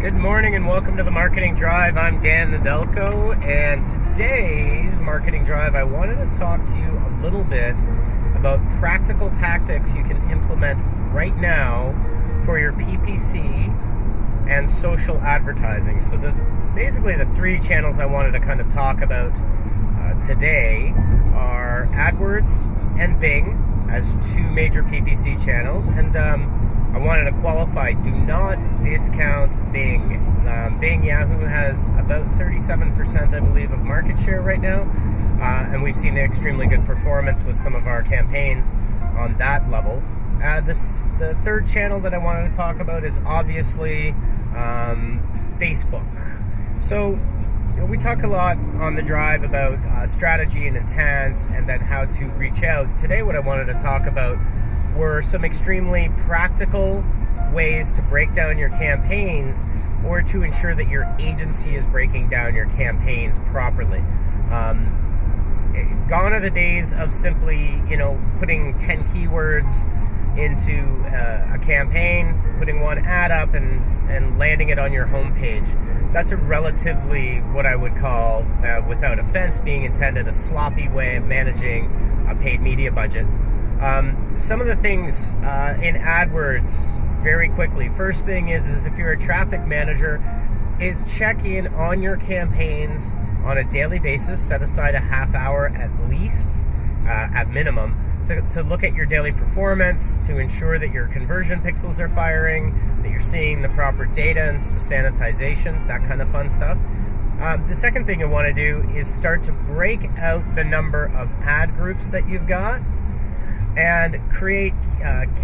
Good morning and welcome to the Marketing Drive. I'm Dan Nedelko, and today's Marketing Drive, I wanted to talk to you a little bit about practical tactics you can implement right now for your PPC and social advertising. So basically the three channels I wanted to kind of talk about today are AdWords and Bing as two major PPC channels, and I wanted to qualify, do not discount Bing. Bing, Yahoo has about 37%, I believe, of market share right now, and we've seen extremely good performance with some of our campaigns on that level. The third channel that I wanted to talk about is obviously Facebook. So we talk a lot on the drive about strategy and intent and then how to reach out. Today what I wanted to talk about were some extremely practical ways to break down your campaigns or to ensure that your agency is breaking down your campaigns properly. Gone are the days of simply, putting 10 keywords into a campaign, putting one ad up and landing it on your homepage. That's a relatively, what I would call, without offense being intended, a sloppy way of managing a paid media budget. Some of the things in AdWords, very quickly. First thing is if you're a traffic manager, is check in on your campaigns on a daily basis. Set aside a half hour at least, at minimum, to look at your daily performance, to ensure that your conversion pixels are firing, that you're seeing the proper data and some sanitization, that kind of fun stuff. The second thing you want to do is start to break out the number of ad groups that you've got and create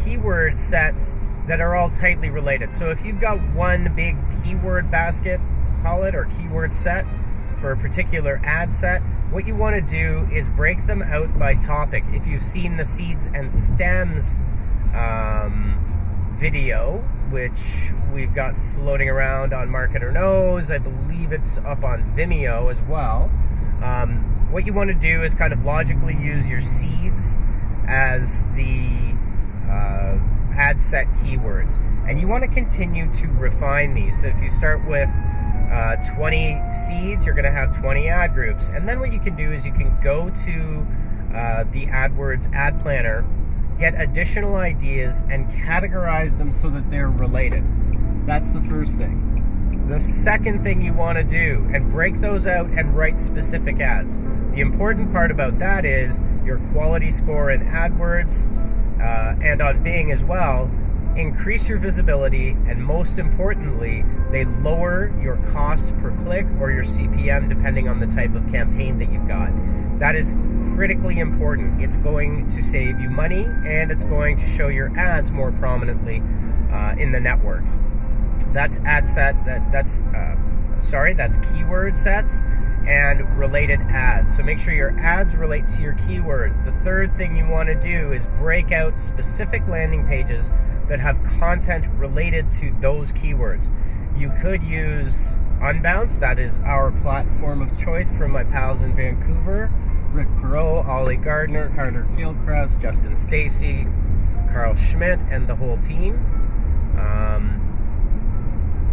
keyword sets that are all tightly related. So if you've got one big keyword basket, call it, or keyword set for a particular ad set, what you want to do is break them out by topic. If you've seen the Seeds and Stems video, which we've got floating around on Marketer Knows, I believe it's up on Vimeo as well. What you want to do is kind of logically use your seeds as the ad set keywords, and you want to continue to refine these. So if you start with 20 seeds, you're going to have 20 ad groups, and then what you can do is you can go to the AdWords ad planner, get additional ideas and categorize them so that they're related. That's the first thing. The second thing you want to do, and break those out and write specific ads. The important part about that is your quality score in AdWords and on Bing as well increase your visibility, and most importantly, they lower your cost per click or your CPM depending on the type of campaign that you've got. That is critically important. It's going to save you money, and it's going to show your ads more prominently in the networks. That's ad set. That's keyword sets and related ads. So make sure your ads relate to your keywords. The third thing you want to do is break out specific landing pages that have content related to those keywords. You could use Unbounce. That is our platform of choice from my pals in Vancouver, Rick Perot, Ollie Gardner, Carter Gilchrist, Justin Stacy, Carl Schmidt, and the whole team.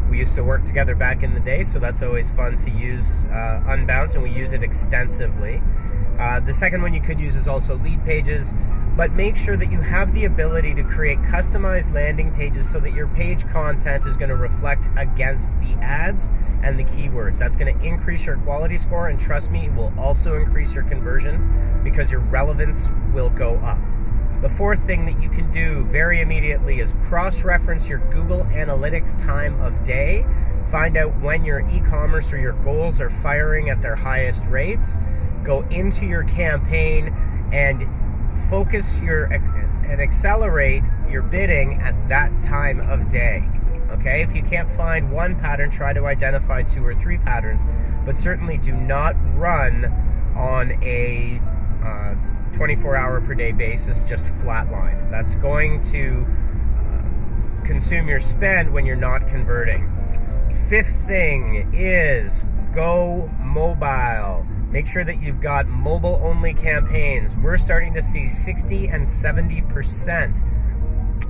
We used to work together back in the day, so that's always fun to use Unbounce, and we use it extensively. The second one you could use is also Lead Pages, but make sure that you have the ability to create customized landing pages so that your page content is going to reflect against the ads and the keywords. That's going to increase your quality score, and trust me, it will also increase your conversion because your relevance will go up. The fourth thing that you can do very immediately is cross-reference your Google Analytics time of day. Find out when your e-commerce or your goals are firing at their highest rates. Go into your campaign and focus and accelerate your bidding at that time of day. Okay? If you can't find one pattern, try to identify 2 or 3 patterns, but certainly do not run on a 24-hour per day basis just flatlined. That's going to consume your spend when you're not converting. Fifth thing is go mobile. Make sure that you've got mobile-only campaigns. We're starting to see 60 and 70%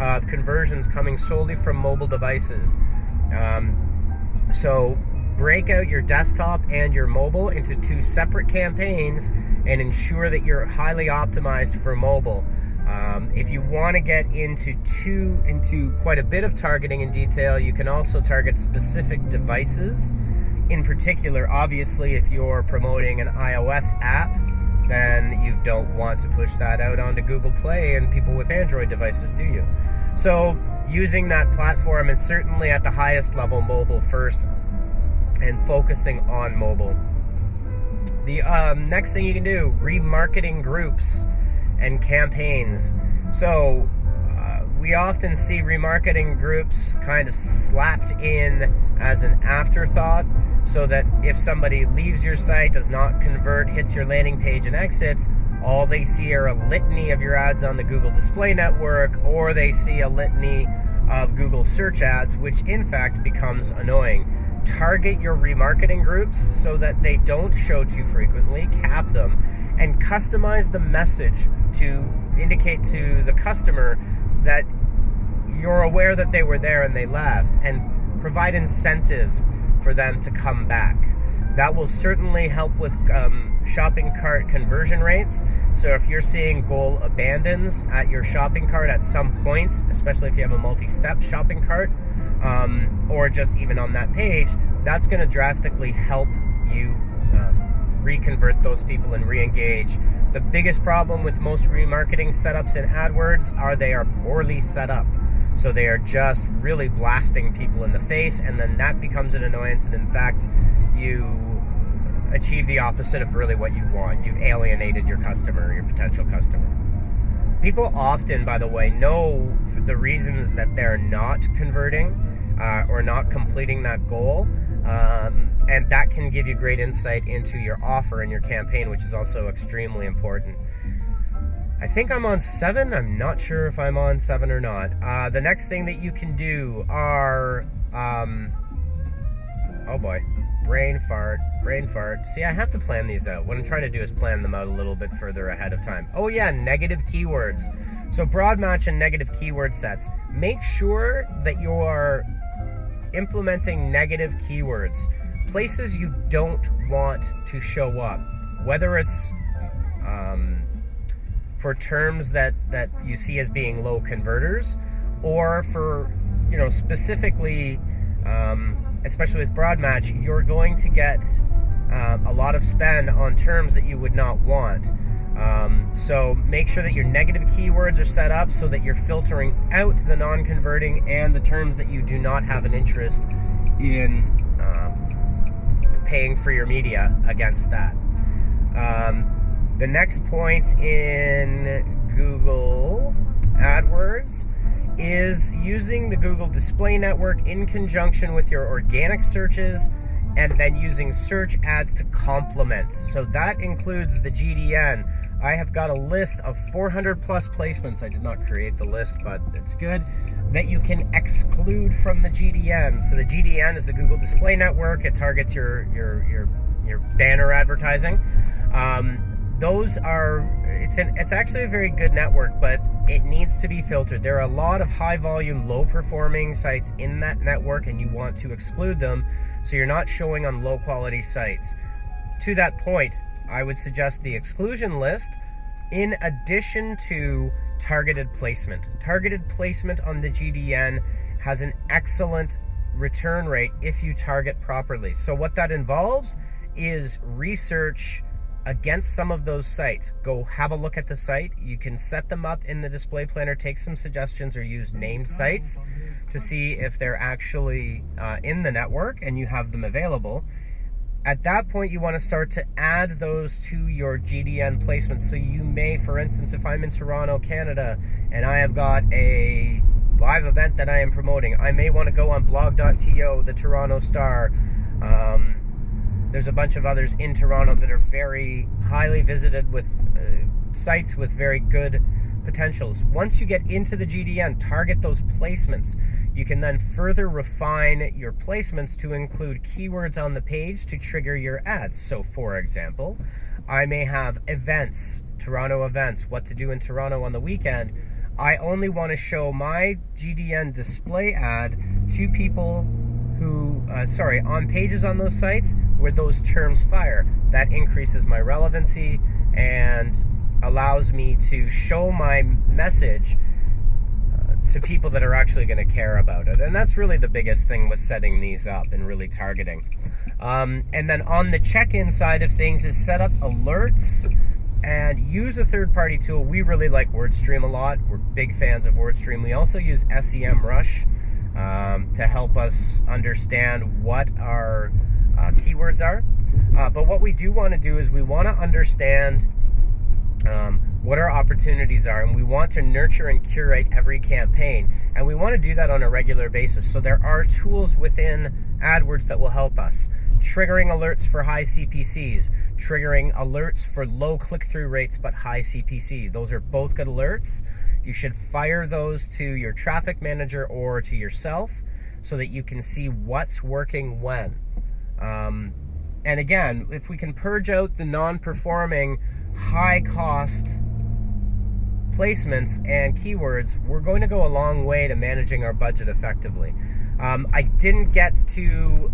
of conversions coming solely from mobile devices. So break out your desktop and your mobile into 2 separate campaigns and ensure that you're highly optimized for mobile. If you want to get into quite a bit of targeting in detail, you can also target specific devices. In particular, obviously, if you're promoting an iOS app, then you don't want to push that out onto Google Play and people with Android devices, do you? So using that platform, and certainly at the highest level, mobile first, and focusing on mobile. The next thing you can do, remarketing groups and campaigns. So we often see remarketing groups kind of slapped in as an afterthought, so that if somebody leaves your site, does not convert, hits your landing page and exits, all they see are a litany of your ads on the Google Display Network, or they see a litany of Google search ads, which in fact becomes annoying. Target your remarketing groups so that they don't show too frequently, cap them, and customize the message to indicate to the customer that you're aware that they were there and they left, and provide incentive for them to come back. That will certainly help with shopping cart conversion rates. So if you're seeing goal abandons at your shopping cart at some points, especially if you have a multi-step shopping cart, or just even on that page, that's going to drastically help you reconvert those people and re-engage. The biggest problem with most remarketing setups in AdWords are they are poorly set up. So they are just really blasting people in the face, and then that becomes an annoyance, and in fact, you achieve the opposite of really what you want. You've alienated your customer, your potential customer. People often, by the way, know the reasons that they're not converting or not completing that goal, and that can give you great insight into your offer and your campaign, which is also extremely important. I think I'm on 7. I'm not sure if I'm on 7 or not. The next thing that you can do are, oh boy, brain fart. See, I have to plan these out. What I'm trying to do is plan them out a little bit further ahead of time. Oh yeah, negative keywords. So broad match and negative keyword sets. Make sure that you are implementing negative keywords. Places you don't want to show up. Whether it's for terms that you see as being low converters, or for, specifically, especially with broad match, you're going to get a lot of spend on terms that you would not want. So make sure that your negative keywords are set up so that you're filtering out the non-converting and the terms that you do not have an interest in paying for your media against that. The next point in Google AdWords is using the Google Display Network in conjunction with your organic searches, and then using search ads to complement. So that includes the GDN. I have got a list of 400 plus placements. I did not create the list, but it's good, that you can exclude from the GDN. So the GDN is the Google Display Network. It targets your banner advertising. Those are, it's actually a very good network, but it needs to be filtered. There are a lot of high volume, low performing sites in that network, and you want to exclude them so you're not showing on low quality sites. To that point, I would suggest the exclusion list in addition to targeted placement. Targeted placement on the GDN has an excellent return rate if you target properly. So what that involves is research against some of those sites. Go have a look at the site. You can set them up in the display planner, take some suggestions, or use named sites to see if they're actually in the network and you have them available. At that point, you want to start to add those to your GDN placements. So you may, for instance, if I'm in Toronto, Canada, and I have got a live event that I am promoting, I may want to go on blog.to, the Toronto Star. There's a bunch of others in Toronto that are very highly visited with sites with very good potentials. Once you get into the GDN, target those placements. You can then further refine your placements to include keywords on the page to trigger your ads. So for example, I may have events, Toronto events, what to do in Toronto on the weekend. I only want to show my GDN display ad to people on pages on those sites where those terms fire. That increases my relevancy and allows me to show my message to people that are actually going to care about it. And that's really the biggest thing with setting these up and really targeting. And then on the check-in side of things is set up alerts and use a third-party tool. We really like WordStream a lot. We're big fans of WordStream. We also use SEMrush to help us understand what our keywords are. But what we do want to do is we want to understand what our opportunities are, and we want to nurture and curate every campaign, and we want to do that on a regular basis. So there are tools within AdWords that will help us. Triggering alerts for high CPCs, triggering alerts for low click-through rates but high CPC. Those are both good alerts. You should fire those to your traffic manager or to yourself so that you can see what's working when. And again, if we can purge out the non-performing, high-cost placements and keywords, we're going to go a long way to managing our budget effectively. I didn't get to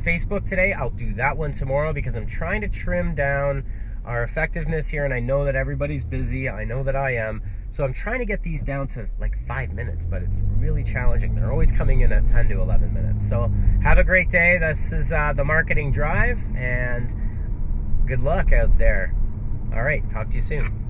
Facebook today. I'll do that one tomorrow because I'm trying to trim down our effectiveness here, and I know that everybody's busy. I know that I am. So I'm trying to get these down to like 5 minutes, but it's really challenging. They're always coming in at 10 to 11 minutes. So have a great day. This is the Marketing Drive, and good luck out there. All right, talk to you soon.